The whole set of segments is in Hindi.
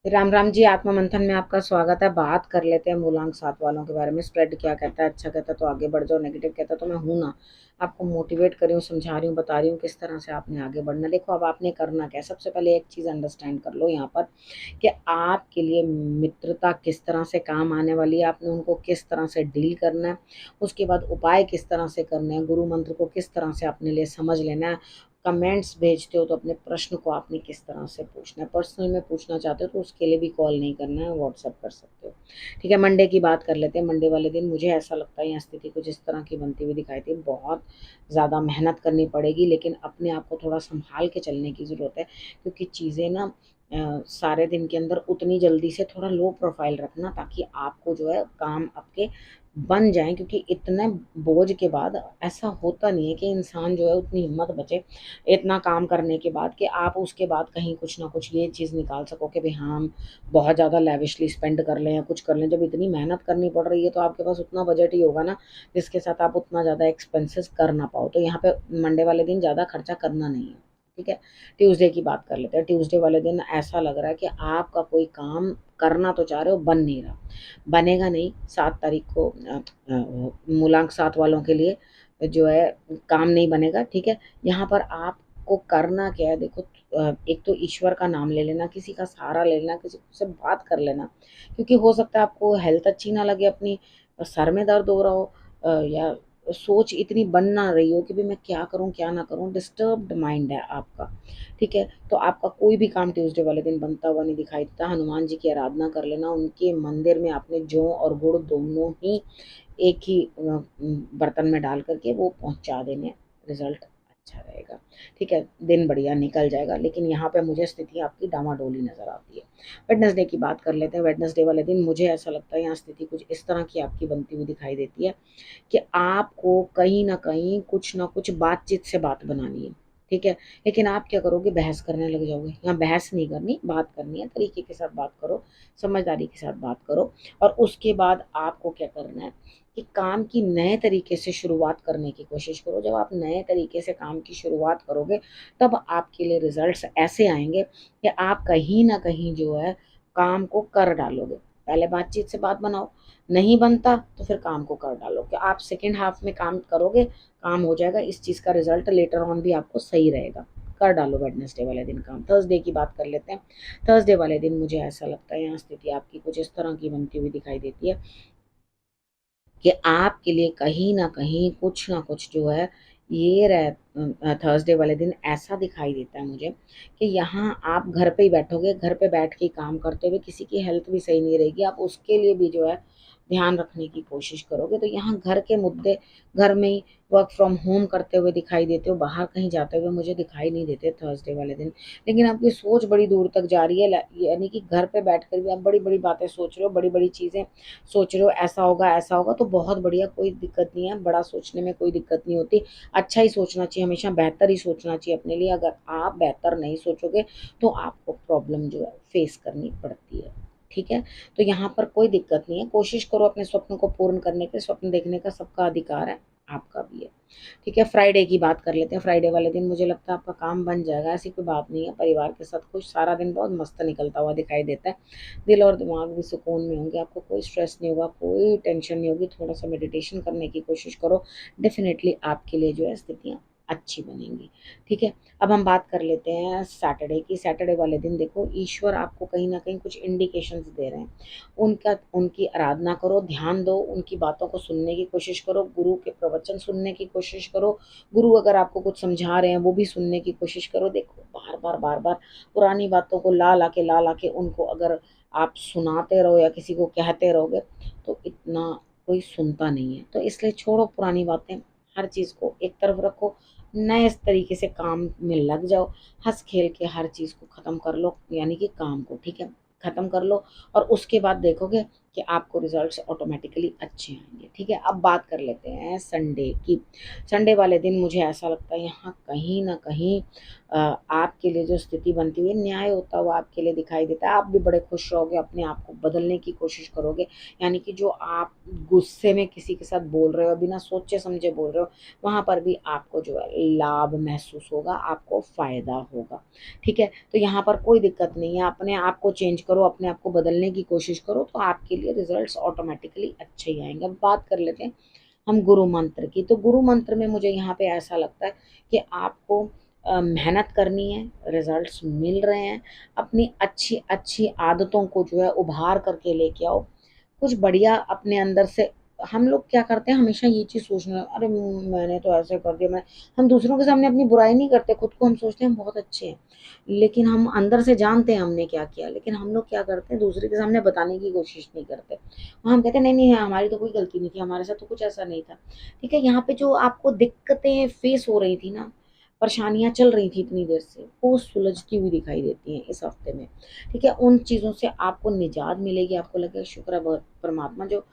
राम राम जी। आत्मा मंथन में आपका स्वागत है। बात कर लेते हैं मूलांक सात वालों के बारे में। स्प्रेड क्या कहता है? अच्छा कहता है तो आगे बढ़ जाओ, नेगेटिव कहता है तो मैं हूं ना, आपको मोटिवेट कर रही हूँ, समझा रही हूँ, बता रही हूँ किस तरह से आपने आगे बढ़ना। देखो, अब आपने करना क्या है। सबसे पहले एक चीज़ अंडरस्टैंड कर लो यहाँ पर कि आपके लिए मित्रता किस तरह से काम आने वाली है, आपने उनको किस तरह से डील करना है, उसके बाद उपाय किस तरह से करने हैं, गुरु मंत्र को किस तरह से अपने लिए समझ लेना है। कमेंट्स भेजते हो तो अपने प्रश्न को आपने किस तरह से पूछना है। पर्सनल में पूछना चाहते हो तो उसके लिए भी कॉल नहीं करना है, व्हाट्सअप कर सकते हो। ठीक है, मंडे की बात कर लेते हैं। मंडे वाले दिन मुझे ऐसा लगता है यहाँ स्थिति कुछ इस तरह की बनती हुई दिखाई थी। बहुत ज़्यादा मेहनत करनी पड़ेगी, लेकिन अपने आप को थोड़ा संभाल के चलने की ज़रूरत है, क्योंकि चीज़ें ना सारे दिन के अंदर उतनी जल्दी से थोड़ा लो प्रोफाइल रखना, ताकि आपको जो है काम आपके बन जाएँ। क्योंकि इतने बोझ के बाद ऐसा होता नहीं है कि इंसान जो है उतनी हिम्मत बचे इतना काम करने के बाद, कि आप उसके बाद कहीं कुछ ना कुछ ये चीज़ निकाल सको कि भाई हाँ, हम बहुत ज़्यादा लेविशली स्पेंड कर लें या कुछ कर लें। जब इतनी मेहनत करनी पड़ रही है तो आपके पास उतना बजट ही होगा ना जिसके साथ आप उतना ज़्यादा एक्सपेंसेस कर ना पाओ। तो यहाँ पे मंडे वाले दिन ज़्यादा खर्चा करना नहीं है। ठीक है, ट्यूसडे की बात कर लेते हैं। ट्यूसडे वाले दिन ऐसा लग रहा है कि आपका कोई काम करना तो चाह रहे हो, बन नहीं रहा, बनेगा नहीं। 7 तारीख को मूलांक सात वालों के लिए जो है काम नहीं बनेगा। ठीक है, यहाँ पर आपको करना क्या है, देखो, एक तो ईश्वर का नाम ले लेना, किसी का सहारा ले लेना, किसी से बात कर लेना। क्योंकि हो सकता है आपको हेल्थ अच्छी ना लगे अपनी, सर में दर्द हो रहा हो, या सोच इतनी बन ना रही हो कि भाई मैं क्या करूं क्या ना करूं, डिस्टर्ब्ड माइंड है आपका। ठीक है, तो आपका कोई भी काम ट्यूसडे वाले दिन बनता हुआ नहीं दिखाई देता। हनुमान जी की आराधना कर लेना, उनके मंदिर में आपने जौ और गुड़ दोनों ही एक ही बर्तन में डाल करके वो पहुंचा देने, रिजल्ट अच्छा रहेगा। ठीक है, दिन बढ़िया निकल जाएगा। लेकिन यहाँ पे मुझे स्थिति आपकी डामाडोली नजर आती है। वेडनेसडे की बात कर लेते हैं। वेडनेसडे वाले दिन मुझे ऐसा लगता है यहाँ स्थिति कुछ इस तरह की आपकी बनती हुई दिखाई देती है कि आपको कहीं ना कहीं कुछ ना कुछ बातचीत से बात बनानी है। ठीक है, लेकिन आप क्या करोगे, बहस करने लग जाओगे। यहाँ बहस नहीं करनी, बात करनी है, तरीके के साथ बात करो, समझदारी के साथ बात करो। और उसके बाद आपको क्या करना है कि काम की नए तरीके से शुरुआत करने की कोशिश करो। जब आप नए तरीके से काम की शुरुआत करोगे तब आपके लिए रिजल्ट्स ऐसे आएंगे कि आप कहीं ना कहीं जो है काम को कर डालोगे। पहले बातचीत से बात बनाओ, नहीं बनता तो फिर काम को कर डालो, कि आप सेकेंड हाफ में काम करोगे, काम हो जाएगा। इस चीज़ का रिजल्ट लेटर ऑन भी आपको सही रहेगा। कर डालो वेडनेसडे वाले दिन काम। थर्सडे की बात कर लेते हैं। थर्सडे वाले दिन मुझे ऐसा लगता है यहाँ स्थिति आपकी कुछ इस तरह की बनती हुई दिखाई देती है कि आपके लिए कहीं न कहीं कुछ ना कुछ जो है ये थर्सडे वाले दिन ऐसा दिखाई देता है मुझे कि यहाँ आप घर पे ही बैठोगे, घर पे बैठ के काम करते हुए किसी की हेल्थ भी सही नहीं रहेगी, आप उसके लिए भी जो है ध्यान रखने की कोशिश करोगे। तो यहाँ घर के मुद्दे, घर में ही वर्क फ्रॉम होम करते हुए दिखाई देते हो, बाहर कहीं जाते हुए मुझे दिखाई नहीं देते थर्सडे वाले दिन। लेकिन आपकी सोच बड़ी दूर तक जा रही है, यानी कि घर पे बैठकर भी आप बड़ी-बड़ी बातें सोच रहे हो, बड़ी-बड़ी चीज़ें सोच रहे हो, ऐसा होगा, तो बहुत बढ़िया, कोई दिक्कत नहीं है। बड़ा सोचने में कोई दिक्कत नहीं होती। अच्छा ही सोचना चाहिए, हमेशा बेहतर ही सोचना चाहिए अपने लिए। अगर आप बेहतर नहीं सोचोगे तो आपको प्रॉब्लम जो है फेस करनी पड़ती है। ठीक है, तो यहाँ पर कोई दिक्कत नहीं है। कोशिश करो अपने स्वप्न को पूर्ण करने के। स्वप्न देखने का सबका अधिकार है, आपका भी है। ठीक है, फ्राइडे की बात कर लेते हैं। फ्राइडे वाले दिन मुझे लगता है आपका काम बन जाएगा, ऐसी कोई बात नहीं है। परिवार के साथ खुश, सारा दिन बहुत मस्त निकलता हुआ दिखाई देता है। दिल और दिमाग भी सुकून में होंगे, आपको कोई स्ट्रेस नहीं होगा, कोई टेंशन नहीं होगी। थोड़ा सा मेडिटेशन करने की कोशिश करो, डेफिनेटली आपके लिए जो है स्थितियाँ अच्छी बनेंगी। ठीक है, अब हम बात कर लेते हैं सैटरडे की। सैटरडे वाले दिन देखो, ईश्वर आपको कहीं ना कहीं कुछ इंडिकेशंस दे रहे हैं। उनकी आराधना करो, ध्यान दो, उनकी बातों को सुनने की कोशिश करो, गुरु के प्रवचन सुनने की कोशिश करो। गुरु अगर आपको कुछ समझा रहे हैं वो भी सुनने की कोशिश करो। देखो, बार बार पुरानी बातों को ला ला के उनको अगर आप सुनाते रहो या किसी को कहते रहोगे तो इतना कोई सुनता नहीं है। तो इसलिए छोड़ो पुरानी बातें, हर चीज़ को एक तरफ रखो, नए तरीके से काम में लग जाओ। हंस खेल के हर चीज़ को ख़त्म कर लो, यानी कि काम को, ठीक है, ख़त्म कर लो। और उसके बाद देखोगे कि आपको रिजल्ट्स ऑटोमेटिकली अच्छे आएंगे। ठीक है, अब बात कर लेते हैं संडे की। संडे वाले दिन मुझे ऐसा लगता है यहाँ कहीं ना कहीं आपके लिए जो स्थिति बनती हुई है, न्याय होता हुआ आपके लिए दिखाई देता है। आप भी बड़े खुश रहोगे, अपने आप को बदलने की कोशिश करोगे। यानी कि जो आप गुस्से में किसी के साथ बोल रहे हो, बिना सोचे समझे बोल रहे हो, वहाँ पर भी आपको जो है लाभ महसूस होगा, आपको फ़ायदा होगा। ठीक है, तो यहाँ पर कोई दिक्कत नहीं है। अपने आप को चेंज करो, अपने आप को बदलने की कोशिश करो, तो आपके लिए रिजल्ट्स ऑटोमेटिकली अच्छे ही आएंगे। अब बात कर लेते हैं हम गुरु मंत्र की। तो गुरु मंत्र में मुझे यहाँ पे ऐसा लगता है कि आपको मेहनत करनी है, रिजल्ट्स मिल रहे हैं। अपनी अच्छी अच्छी आदतों को जो है उभार करके लेके आओ, कुछ बढ़िया अपने अंदर से। हम लोग क्या करते हैं, हमेशा ये चीज़ सोचना, अरे मैंने तो ऐसे कर दिया। मैं हम दूसरों के सामने अपनी बुराई नहीं करते, खुद को हम सोचते हैं हम बहुत अच्छे हैं, लेकिन हम अंदर से जानते हैं हमने क्या किया। लेकिन हम लोग क्या करते हैं, दूसरे के सामने बताने की कोशिश नहीं करते। हम कहते हैं नहीं नहीं, हमारी तो कोई गलती नहीं थी, हमारे साथ तो कुछ ऐसा नहीं था। ठीक है, यहाँ पे जो आपको दिक्कतें फेस हो रही थी ना, परेशानियां चल रही थी इतनी देर से, वो सुलझती हुई दिखाई देती हैं इस हफ्ते में। ठीक है, उन चीज़ों से आपको निजात मिलेगी, आपको लगेगा शुक्र है परमात्मा, जो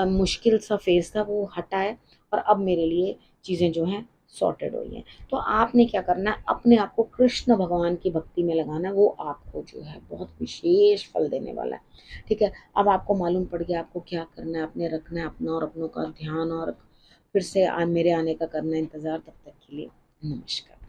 मुश्किल सा फेस था वो हटा है और अब मेरे लिए चीज़ें जो हैं सॉर्टेड हुई हैं। तो आपने क्या करना है, अपने आप को कृष्ण भगवान की भक्ति में लगाना है, वो आपको जो है बहुत विशेष फल देने वाला है। ठीक है, अब आपको मालूम पड़ गया आपको क्या करना है। अपने रखना है अपना और अपनों का ध्यान, और फिर से मेरे आने का करना है इंतज़ार। तब तक के लिए नमस्कार।